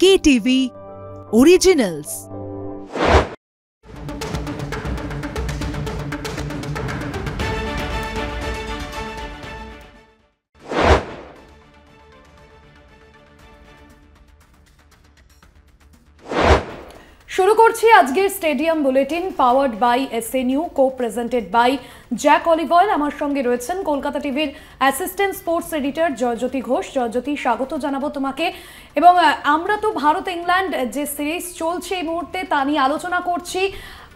KTV Originals। শুরু করছি আজকের stadium bulletin powered by SNU co presented by Jack olive oil. আমার সঙ্গে রয়েছেন কলকাতা টিভির assistant sports editor Joyjyoti Ghosh. Joyjyoti, স্বাগত জানাবো তোমাকে। এবং আমরা তো ভারত ইংল্যান্ড যে সিরিজ চলছে এই মুহূর্তে তা নিয়ে আলোচনা করছি।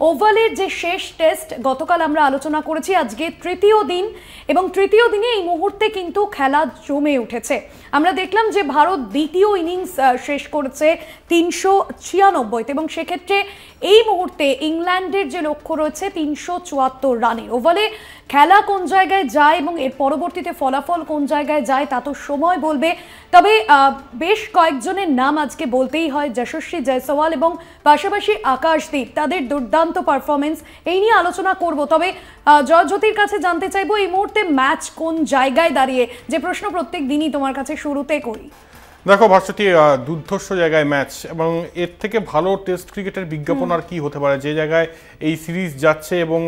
ওভালের যে শেষ টেস্ট গতকাল আমরা আলোচনা করেছি, আজকে তৃতীয় দিন এবং তৃতীয় দিনে এই মুহূর্তে কিন্তু খেলা জমে উঠেছে। আমরা দেখলাম যে ভারত দ্বিতীয় ইনিংস শেষ করেছে 396 এবং সেক্ষেত্রে এই মুহূর্তে ইংল্যান্ডের যে লক্ষ্য রয়েছে 374 রানের। ওভালে খেলা কোন জায়গায় যায় এবং এর পরবর্তীতে ফলাফল কোন জায়গায় যায় তা তো সময় বলবে। তবে বেশ কয়েকজনের নাম আজকে বলতেই হয়, যশস্বী জয়সওয়াল এবং পাশাপাশি আকাশদীপ, তাদের দুর্দান্ত পারফরমেন্স এই নিয়ে আলোচনা করব। তবে জয়জ্যোতির কাছে জানতে চাইবো এই মুহূর্তে ম্যাচ কোন জায়গায় দাঁড়িয়ে, যে প্রশ্ন প্রত্যেক দিনই তোমার কাছে শুরুতে করি। দেখো ভার্সিটি, দুর্ধর্ষ জায়গায় ম্যাচ এবং এর থেকে ভালো টেস্ট ক্রিকেটের বিজ্ঞাপন আর কি হতে পারে যে জায়গায় এই সিরিজ যাচ্ছে। এবং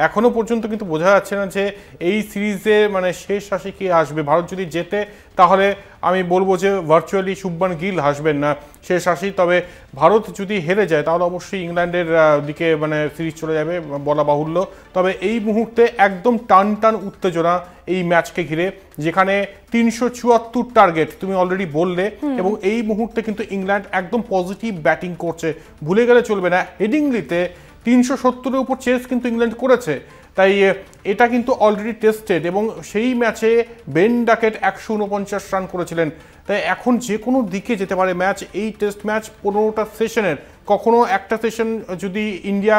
এখনো পর্যন্ত কিন্তু বোঝা যাচ্ছে না যে এই সিরিজে মানে শেষ হাসি কে আসবে। ভারত যদি জেতে তাহলে আমি বলবো যে ভার্চুয়ালি শুভমান গিল হাসবেন না শেষ হাসি। তবে ভারত যদি হেরে যায় তাহলে অবশ্যই ইংল্যান্ডের দিকে মানে সিরিজ চলে যাবে বলা বাহুল্য। তবে এই মুহূর্তে একদম টান টান উত্তেজনা এই ম্যাচকে ঘিরে, যেখানে 374 টার্গেট তুমি অলরেডি বললে। এবং এই মুহূর্তে কিন্তু ইংল্যান্ড একদম পজিটিভ ব্যাটিং করছে, ভুলে গেলে চলবে না। হেডিংলিতে 370-এর উপর চেস কিন্তু ইংল্যান্ড করেছে, তাই এটা কিন্তু অলরেডি টেস্টেড। এবং সেই ম্যাচে বেন ডাকেট 149 রান করেছিলেন। তাই এখন যে কোনো দিকে যেতে পারে ম্যাচ। এই টেস্ট ম্যাচ 15টা সেশনের, কখনো একটা সেশন যদি ইন্ডিয়া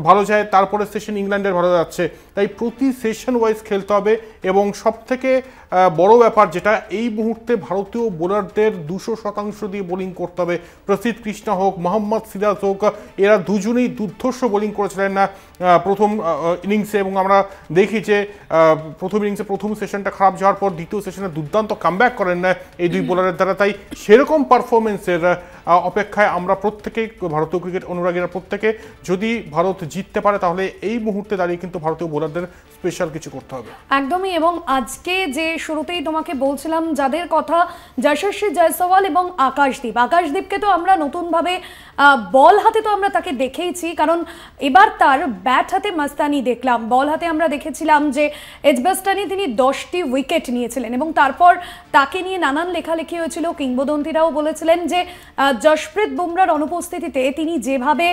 ভালো যায় তারপরে সেশন ইংল্যান্ডের ভালো যাচ্ছে। তাই প্রতি সেশন ওয়াইজ খেলতে হবে। এবং সবথেকে বড় ব্যাপার যেটা, এই মুহূর্তে ভারতীয় বোলারদের 200% দিয়ে বোলিং করতে হবে। প্রসিদ্ধ কৃষ্ণা হোক, মোহাম্মদ সিরাজ হোক, এরা দুজনেই দুর্ধর্ষ বোলিং করেছিলেন না প্রথম ইনিংসে। এবং আমরা দেখি যে প্রথম ইনিংসে প্রথম সেশনটা খারাপ যাওয়ার পর দ্বিতীয় সেশনে দুর্দান্ত কামব্যাক করেন না এই দুই বোলারের দ্বারা। তাই সেরকম পারফরমেন্সের অপেক্ষায় আমরা প্রত্যেকে, ভারতীয় ক্রিকেট অনুরাগীরা প্রত্যেকে, যদি ভারত জিততে পারে তাহলে এই মুহূর্তে দাঁড়িয়ে কিন্তু ভারতীয় বোলারদের স্পেশাল কিছু করতে হবে একদমই। এবং আজকে যে শুরুতেই তোমাকে বলছিলাম যাদের কথা, যশস্বী জয়সওয়াল এবং আকাশদীপকে তো আমরা নতুনভাবে বল হাতে তো আমরা তাকে দেখেইছি, কারণ এবার তার ব্যাট হাতে মাস্তানি দেখলাম। বল হাতে আমরা দেখেছিলাম যে এজবাস্টানে তিনি 10টি উইকেট নিয়েছিলেন এবং তারপর তাকে নিয়ে নানান লেখালেখি হয়েছিল। কিংবদন্তিরাও বলেছিলেন যে জশপ্রীত বুমরার অনুপস্থিতিতে তিনি যেভাবে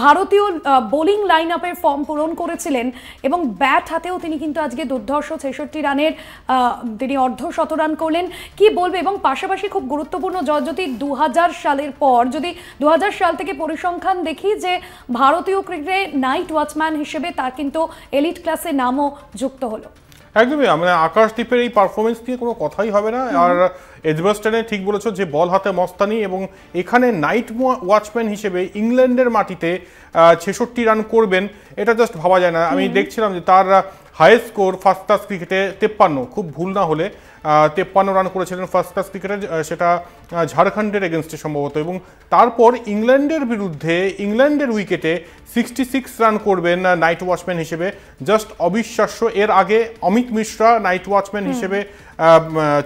ভারতীয় বোলিং লাইন আপের ফর্ম পূরণ করেছিলেন এবং ব্যাট হাতেও তিনি কিন্তু আজকে দুর্ধর্ষ 66 রানের তিনি অর্ধশতরান করলেন। কি বলবে? এবং পাশাপাশি খুব গুরুত্বপূর্ণ জয়জ্যোতি, 2000 সালের পর যদি 2000 সাল থেকে পরিসংখ্যান দেখি যে ভারতীয় ক্রিকেটে নাইট ওয়াচম্যান হিসেবে তার কিন্তু এলিট ক্লাসে নামও যুক্ত হলো। একদমই, মানে আকাশদীপের এই পারফরমেন্স নিয়ে কোনো কথাই হবে না। আর এজবাস্টনে ঠিক বলেছো যে বল হাতে মস্তানি, এবং এখানে নাইট ওয়াচম্যান হিসেবে ইংল্যান্ডের মাটিতে 66 রান করবেন, এটা জাস্ট ভাবা যায় না। আমি দেখছিলাম যে তার হাইয়েস্ট স্কোর ফার্স্ট ক্লাস ক্রিকেটে 53, খুব ভুল না হলে 53 রান করেছিলেন ফার্স্ট ক্লাস ক্রিকেটে, সেটা ঝাড়খণ্ডের এগেনস্টে সম্ভবত। এবং তারপর ইংল্যান্ডের বিরুদ্ধে ইংল্যান্ডের উইকেটে 66 রান করবেন নাইট ওয়াচম্যান হিসেবে, জাস্ট অবিশ্বাস্য। এর আগে অমিত মিশ্রা নাইট ওয়াচম্যান হিসেবে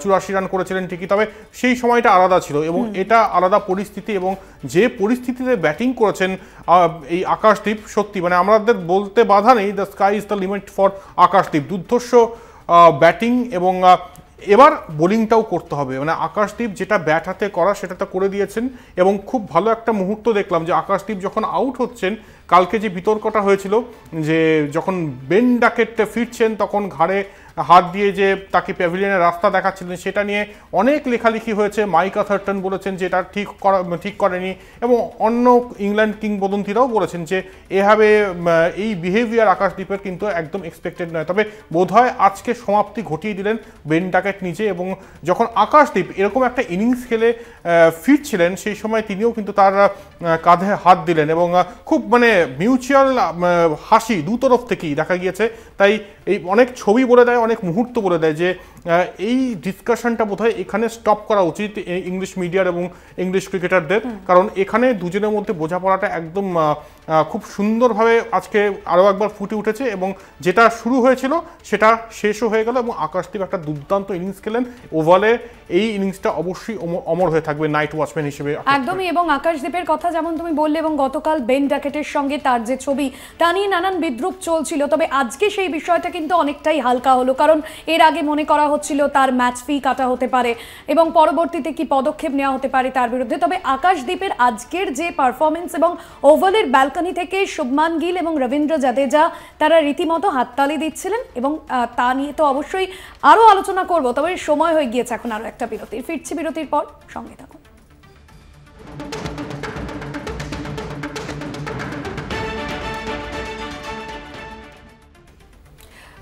84 রান করেছিলেন ঠিকই, তবে সেই সময়টা আলাদা ছিল এবং এটা আলাদা পরিস্থিতি। এবং যে পরিস্থিতিতে ব্যাটিং করেছেন এই আকাশদীপ, সত্যি মানে আমাদের বলতে বাধা নেই, the sky is the limit for Akashdeep. দুর্ধর্ষ ব্যাটিং এবং এবার বোলিংটাও করতে হবে। মানে আকাশদীপ যেটা ব্যাট হাতে করা সেটা তো করে দিয়েছেন। এবং খুব ভালো একটা মুহূর্ত দেখলাম যে আকাশদীপ যখন আউট হচ্ছেন, কালকে যে বিতর্কটা হয়েছিল যে যখন বেন ডাকেট ফিরছেন তখন ঘাড়ে হাত দিয়ে যে তাকে প্যাভিলিয়নের রাস্তা দেখাচ্ছিলেন, সেটা নিয়ে অনেক লেখালেখি হয়েছে। মাইক আথারটন বলেছেন যে এটা ঠিক করেনি, এবং অন্য ইংল্যান্ড কিংবদন্তিরাও বলেছেন যে এভাবে এই বিহেভিয়ার আকাশদীপের কিন্তু একদম এক্সপেক্টেড নয়। তবে বোধহয় আজকে সমাপ্তি ঘটিয়ে দিলেন বেন ডাকেট নিজে। এবং যখন আকাশদীপ এরকম একটা ইনিংস খেলে ফিরছিলেন সেই সময় তিনিও কিন্তু তার কাঁধে হাত দিলেন এবং খুব মানে মিউচুয়াল হাসি দু তরফ থেকেই দেখা গিয়েছে। তাই এই অনেক ছবি বলে দেয়, অনেক মুহূর্ত বলে দেয় যে এই ডিসকাশনটা বোধহয় এখানে স্টপ করা উচিত ইংলিশ মিডিয়ার এবং ইংলিশ ক্রিকেটারদের, কারণ এখানে দুজনের মধ্যে বোঝাপড়াটা একদম খুব সুন্দরভাবে আজকে আরও একবার ফুটে উঠেছে এবং যেটা শুরু হয়েছিল সেটা শেষও হয়ে গেল এবং আকাশদীপ একটা দুর্দান্ত ইনিংস খেলেন। ওভালে এই ইনিংসটা অবশ্যই অমর হয়ে থাকবে নাইট ওয়াচম্যান হিসেবে। একদমই, এবং আকাশদীপের কথা যেমন তুমি বললে এবং গতকাল বেন ড্যাকেটের সঙ্গে তার যে ছবি তা নিয়ে নানান বিদ্রুপ চলছিল, তবে আজকে সেই বিষয়টা কিন্তু অনেকটাই হালকা হলো, কারণ এর আগে মনে করা হচ্ছিল তার ম্যাচ ফি কাটা হতে পারে এবং পরবর্তীতে কি পদক্ষেপ নেওয়া হতে পারে তার বিরুদ্ধে। তবে আকাশদীপের আজকের যে পারফরমেন্স এবং ওভালের ব্যালকনি থেকে শুভমান গিল এবং রবীন্দ্র জাদেজা তারা রীতিমতো হাততালি দিচ্ছিলেন এবং তা নিয়ে তো অবশ্যই আরও আলোচনা করব। তবে সময় হয়ে গিয়েছে এখন আরও একটা বিরতির। ফিরছি বিরতির পর, সঙ্গে থাকুন।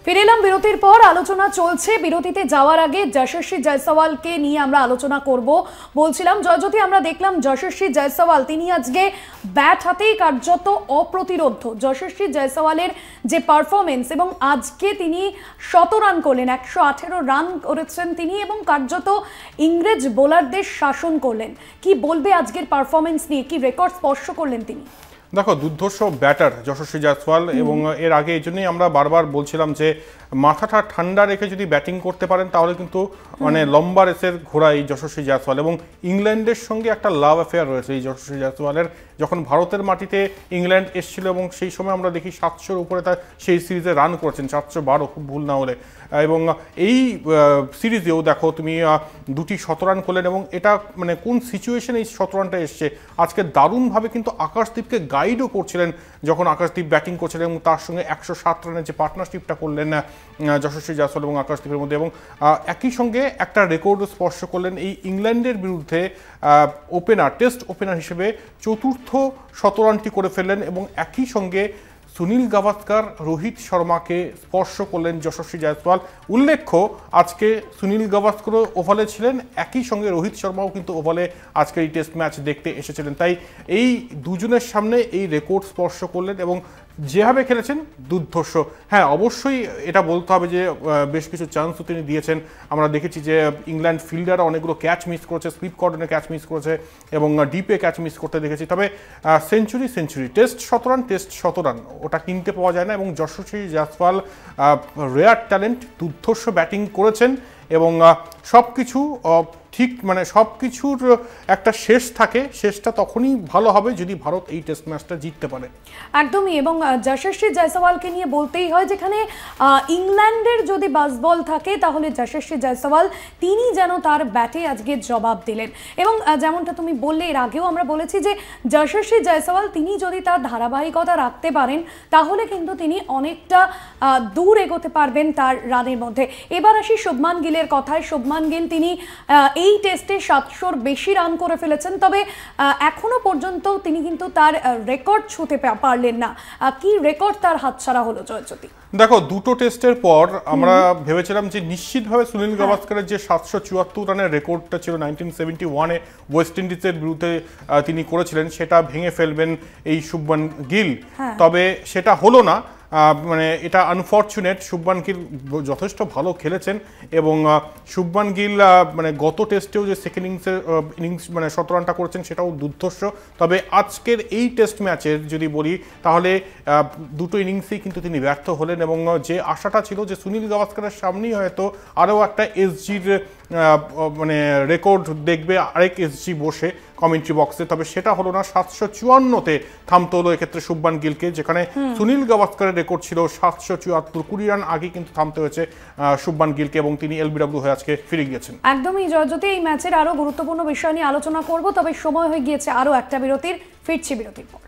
ফিরে এলাম বিরতির পর। আলোচনা চলছে। বিরতিতে যাওয়ার আগে যশস্বী জয়সওয়ালকে নিয়ে আমরা আলোচনা করব বলছিলাম। জয়জ্যোতি, আমরা দেখলাম যশস্বী জয়সওয়াল তিনি আজকে ব্যাট হাতেই কার্যত অপ্রতিরোধ্য। যশস্বী জয়সওয়ালের যে পারফরমেন্স এবং আজকে তিনি 100 রান করলেন, 118 রান করেছেন তিনি এবং কার্যত ইংরেজ বোলারদের শাসন করলেন। কি বলবে আজকের পারফরমেন্স নিয়ে? কি রেকর্ড স্পর্শ করলেন তিনি? দেখো, দুর্ধর্ষ ব্যাটার যশস্বী জয়সওয়াল এবং এর আগে এই জন্যই আমরা বারবার বলছিলাম যে মাথাটা ঠান্ডা রেখে যদি ব্যাটিং করতে পারেন তাহলে কিন্তু মানে লম্বা রেসের ঘোড়া এই যশস্বী জয়সওয়াল। এবং ইংল্যান্ডের সঙ্গে একটা লাভ অ্যাফেয়ার রয়েছে এই যশস্বী জয়সওয়ালের। যখন ভারতের মাটিতে ইংল্যান্ড এসেছিল এবং সেই সময় আমরা দেখি 700-র উপরে তার সেই সিরিজে রান করেছেন, 712 খুব ভুল না হলে। এবং এই সিরিজেও দেখো তুমি 2টি 100 রান করলেন এবং এটা মানে কোন সিচুয়েশনে এই 100 রানটা এসছে আজকে দারুণভাবে কিন্তু আকাশদীপকে গাইডও করছিলেন যখন আকাশদীপ ব্যাটিং করছিলেন এবং তার সঙ্গে 107 রানের যে পার্টনারশিপটা করলেন যশস্বী জয়সওয়াল এবং আকাশদীপের মধ্যে, এবং একই সঙ্গে একটা রেকর্ডও স্পর্শ করলেন এই ইংল্যান্ডের বিরুদ্ধে ওপেনার, টেস্ট ওপেনার হিসেবে 4র্থ 100 রানটি করে ফেললেন এবং একই সঙ্গে সুনীল গাভাস্কার, রোহিত শর্মাকে স্পর্শ করলেন যশস্বী জয়সওয়াল। উল্লেখ্য আজকে সুনীল গাভাস্কারও ওভালে ছিলেন, একই সঙ্গে রোহিত শর্মাও কিন্তু ওভালে আজকের এই টেস্ট ম্যাচ দেখতে এসেছিলেন। তাই এই দুজনের সামনে এই রেকর্ড স্পর্শ করলেন এবং যেভাবে খেলেছেন দুর্ধর্ষ। হ্যাঁ, অবশ্যই এটা বলতে হবে যে বেশ কিছু চান্সও তিনি দিয়েছেন। আমরা দেখেছি যে ইংল্যান্ড ফিল্ডাররা অনেকগুলো ক্যাচ মিস করেছে, স্লিপ কর্ডনে ক্যাচ মিস করেছে এবং ডিপে ক্যাচ মিস করতে দেখেছি। তবে সেঞ্চুরি টেস্ট 100 রান ওটা কিনতে পাওয়া যায় না এবং যশস্বী জয়সওয়াল রেয়ার ট্যালেন্ট, দুর্ধর্ষ ব্যাটিং করেছেন এবং সব কিছু ঠিক মানে সব কিছুর একটা শেষ থাকে, শেষটা তখনই ভালো হবে যদি ভারত এই টেস্ট ম্যাচটা জিততে পারে। একদমই, এবং যশস্বী জয়সওয়ালকে নিয়ে বলতেই হয় যেখানে ইংল্যান্ডের যদি বাসবল থাকে তাহলে যশস্বী জয়সওয়াল তিনি যেন তার ব্যাটে আজকে জবাব দিলেন। এবং যেমনটা তুমি বললে, এর আগেও আমরা বলেছি যে যশস্বী জয়সওয়াল তিনি যদি তার ধারাবাহিকতা রাখতে পারেন তাহলে কিন্তু তিনি অনেকটা দূর এগোতে পারবেন তার রানের মধ্যে। এবার আসি শুভমান গিলের কথায়। শুভমান গিল তিনি এই টেস্টে 700-র বেশি রান করে ফেলেছেন, তবে এখনো পর্যন্ত তিনি কিন্তু তার রেকর্ড ছুঁতে পারলেন না। কি রেকর্ড তার হাতছাড়া হলো জয়জ্যোতি? দেখো, 2টো টেস্টের পর আমরা ভেবেছিলাম যে নিশ্চিতভাবে সুনীল গাভাস্কারের যে 774 রানের রেকর্ডটা ছিল 1971-এ ওয়েস্ট ইন্ডিজের বিরুদ্ধে তিনি করেছিলেন সেটা ভেঙে ফেলবেন এই শুভমান গিল, তবে সেটা হলো না। মানে এটা আনফর্চুনেট। শুভমান গিল যথেষ্ট ভালো খেলেছেন এবং শুভমান গিল মানে গত টেস্টেও যে সেকেন্ড ইনিংস মানে 100 রানটা করেছেন সেটাও দুর্ধর্ষ। তবে আজকের এই টেস্ট ম্যাচের যদি বলি তাহলে 2টো ইনিংসেই কিন্তু তিনি ব্যর্থ হলেন এবং যে আশাটা ছিল যে সুনীল গাভাস্কারের সামনেই হয়তো আরও একটা এসজির মানে রেকর্ড দেখবে আরেক এসজি বসে কমেন্ট্রি বক্সে, তবে সেটা হলো না। 754-তে থামতে হলো এক্ষেত্রে শুভমান গিলকে, যেখানে সুনীল গাভাস্কারের রেকর্ড ছিল 774। 20 রান আগে কিন্তু থামতে হয়েছে শুভমান গিলকে এবং তিনি এলবিডব্লিউ হয়ে আজকে ফিরে গিয়েছেন। একদমই জয়জ্যোতি, এই ম্যাচের আরও গুরুত্বপূর্ণ বিষয় নিয়ে আলোচনা করব, তবে সময় হয়ে গিয়েছে আরও একটা বিরতির। ফিরছি বিরতির পর।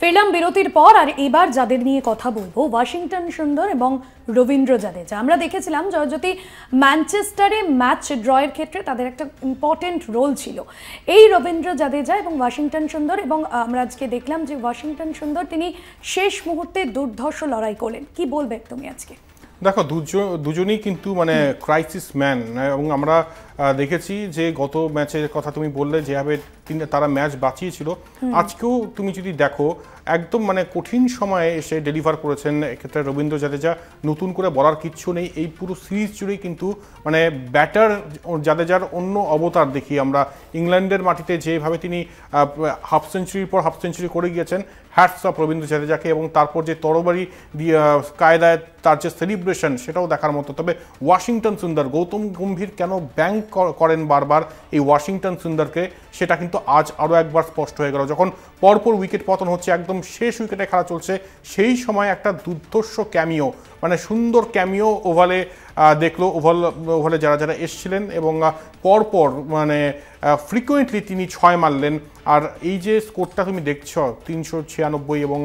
ফিরলাম বিরতির পর, আর এবার যাদের নিয়ে কথা বলবো ওয়াশিংটন সুন্দর এবং রবীন্দ্র জাদেজা। আমরা দেখেছিলাম জয়জ্যোতি ম্যানচেস্টারে ম্যাচ ড্রয়ের ক্ষেত্রে তাদের একটা ইম্পর্টেন্ট রোল ছিল এই রবীন্দ্র জাদেজা এবং ওয়াশিংটন সুন্দর, এবং আমরা আজকে দেখলাম যে ওয়াশিংটন সুন্দর তিনি শেষ মুহূর্তে দুর্ধর্ষ লড়াই করলেন। কি বলবে তুমি আজকে? দেখো দুজনেই কিন্তু মানে ক্রাইসিস ম্যান, এবং আমরা দেখেছি যে গত ম্যাচের কথা তুমি বললে যেভাবে তারা ম্যাচ বাঁচিয়েছিল, আজকেও তুমি যদি দেখো একদম মানে কঠিন সময়ে এসে ডেলিভার করেছেন। এক্ষেত্রে রবীন্দ্র জাদেজা, নতুন করে বলার কিচ্ছু নেই, এই পুরো সিরিজ জুড়েই কিন্তু মানে ব্যাটার জাদেজার অন্য অবতার দেখি আমরা। ইংল্যান্ডের মাটিতে যেভাবে তিনি হাফ সেঞ্চুরির পর হাফ সেঞ্চুরি করে গিয়েছেন, হ্যাটস অফ রবীন্দ্র জাদেজাকে, এবং তারপর যে তরবারি দিয়ে কায়দায় তার যে সেলিব্রেশন সেটাও দেখার মতো। তবে ওয়াশিংটন সুন্দর, গৌতম গম্ভীর কেন ব্যাংক করেন বারবার এই ওয়াশিংটন সুন্দরকে, সেটা কিন্তু আজ আরও একবার স্পষ্ট হয়ে গেল। যখন পরপর উইকেট পতন হচ্ছে, একদম শেষ উইকেটে খেলা চলছে, সেই সময় একটা দুর্ধর্ষ ক্যামিও, মানে সুন্দর ক্যামিও ওভালে দেখলো, ওভালে যারা যারা এসছিলেন, এবং পরপর মানে ফ্রিকুয়েন্টলি তিনি 6 মারলেন। আর এই যে স্কোরটা তুমি দেখছ 396, এবং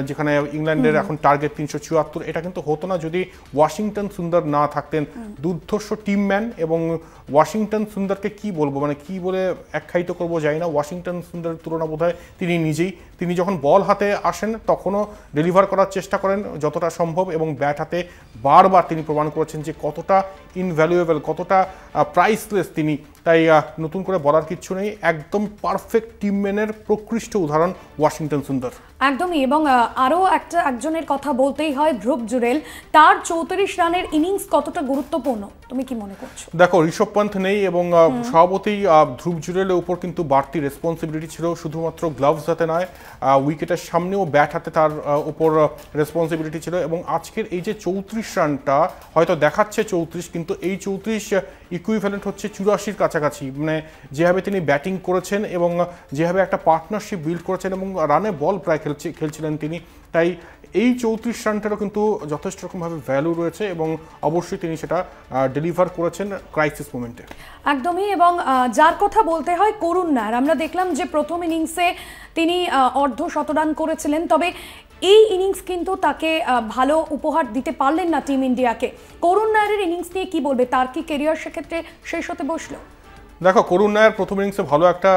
যেখানে ইংল্যান্ডের এখন টার্গেট 374, এটা কিন্তু হতো না যদি ওয়াশিংটন সুন্দর না থাকতেন। দুর্ধর্ষ টিমম্যান, এবং ওয়াশিংটন সুন্দরকে কি বলবো, মানে কি বলে আখ্যায়িত করবো জানি না। ওয়াশিংটন সুন্দরের তুলনা বোধহয় তিনি নিজেই। তিনি যখন বল হাতে আসেন তখনও ডেলিভার করার চেষ্টা করেন যতটা সম্ভব, এবং ব্যাট হাতে বারবার তিনি প্রমাণ করেছেন যে কতটা ইনভ্যালুয়েবল, কতটা প্রাইসলেস তিনি। তাই নতুন করে বলার কিচ্ছু নেই, একদম পারফেক্ট টিমম্যানের প্রকৃষ্ট উদাহরণ ওয়াশিংটন সুন্দর। একদমই। এবং আরও একজনের কথা বলতেই হয়, ধ্রুব জুরেল। তার 34 রানের ইনিংস কতটা গুরুত্বপূর্ণ তুমি কি মনে করছো? দেখো, ঋষভ পন্থ নেই, এবং স্বভাবতই ধ্রুব জুরেলের উপর কিন্তু বাড়তি রেসপন্সিবিলিটি ছিল, শুধুমাত্র গ্লাভস হাতে নয়, উইকেটের সামনেও ব্যাট হাতে তার উপর রেসপন্সিবিলিটি ছিল। এবং আজকের এই যে 34 রানটা হয়তো দেখাচ্ছে 34, কিন্তু এই 34 ইকুইভ্যালেন্ট হচ্ছে 84-র কাছাকাছি। মানে যেভাবে তিনি ব্যাটিং করেছেন এবং যেভাবে একটা পার্টনারশিপ বিল্ড করেছেন, এবং রানে বল প্রায় খেলছিলেন তিনি, তাই এই 34 রানটারও কিন্তু যথেষ্ট রকমভাবে ভ্যালু রয়েছে, এবং অবশ্যই তিনি সেটা ডেলিভার করেছেন ক্রাইসিস মোমেন্টে। একদমই। এবং যার কথা বলতে হয় করুণ নায়ার, আমরা দেখলাম যে প্রথম ইনিংসে তিনি অর্ধ-শতরান করেছিলেন, তবে এই ইনিংস কিন্তু তাকে ভালো উপহার দিতে পারলেন না টিম ইন্ডিয়াকে। করুণ নায়ারের ইনিংস নিয়ে কি বলবে? তার কি কেরিয়ার সেক্ষেত্রে শেষ হতে বসলো? দেখো, করুণ নায়ার প্রথম ইনিংসে ভালো একটা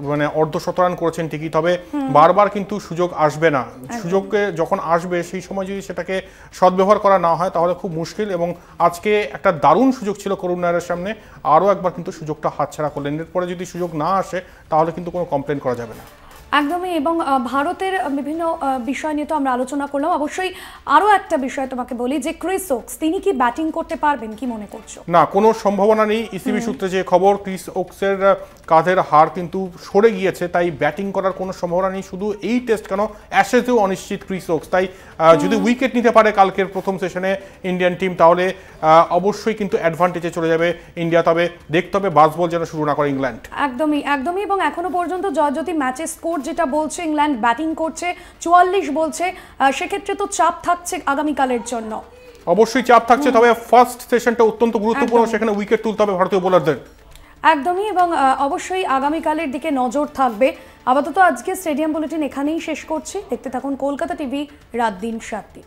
মানে অর্ধ-শতরান করেছেন ঠিকই, তবে বারবার কিন্তু সুযোগ আসবে না। সুযোগকে যখন আসবে সেই সময় যদি সেটাকে সদ্ব্যবহার করা না হয় তাহলে খুব মুশকিল। এবং আজকে একটা দারুণ সুযোগ ছিল করুণ নায়ারের সামনে, আরও একবার কিন্তু সুযোগটা হাতছাড়া করলেন। এরপরে যদি সুযোগ না আসে তাহলে কিন্তু কোনো কমপ্লেন করা যাবে না। একদমই। এবং ভারতের বিভিন্ন বিষয় নিয়ে তো আমরা আলোচনা করলাম, অবশ্যই আরও একটা বিষয় তোমাকে বলি যে ক্রিস ওকস, তিনি কি ব্যাটিং করতে পারবেন, কি মনে করছো? না, কোনো সম্ভাবনা নেই। ইসিবি সূত্রে যে খবর, ক্রিস ওকসের কাঁধের হাড় কিন্তু সরে গিয়েছে, তাই ব্যাটিং করার কোনো সম্ভাবনা নেই। শুধু এই টেস্ট কেন, অ্যাশেজেও অনিশ্চিত ক্রিস ওকস। তাই যদি উইকেট নিতে পারে কালকের প্রথম সেশনে ইন্ডিয়ান টিম, তাহলে অবশ্যই কিন্তু অ্যাডভান্টেজে চলে যাবে ইন্ডিয়া। তবে দেখতে হবে বাসবল যেন শুরু না করে ইংল্যান্ড। একদমই একদমই। এবং এখনো পর্যন্ত জয়জ্যোতি ম্যাচের স্কোর যেটা বলছে, ইংল্যান্ড ব্যাটিং করছে 44 বলছে, সেক্ষেত্রে তো চাপ থাকছে আগামীকালের জন্য। অবশ্যই চাপ থাকছে, তবে ফার্স্ট সেশনটা অত্যন্ত গুরুত্বপূর্ণ, সেখানে উইকেট তুলতে হবে ভারতীয় বোলারদের। একদমই। এবং অবশ্যই আগামীকালের দিকে নজর থাকবে। আপাতত আজকে স্টেডিয়াম বুলেটিন এখানেই শেষ করছি। দেখতে থাকুন কলকাতা টিভি, রাত দিন 7।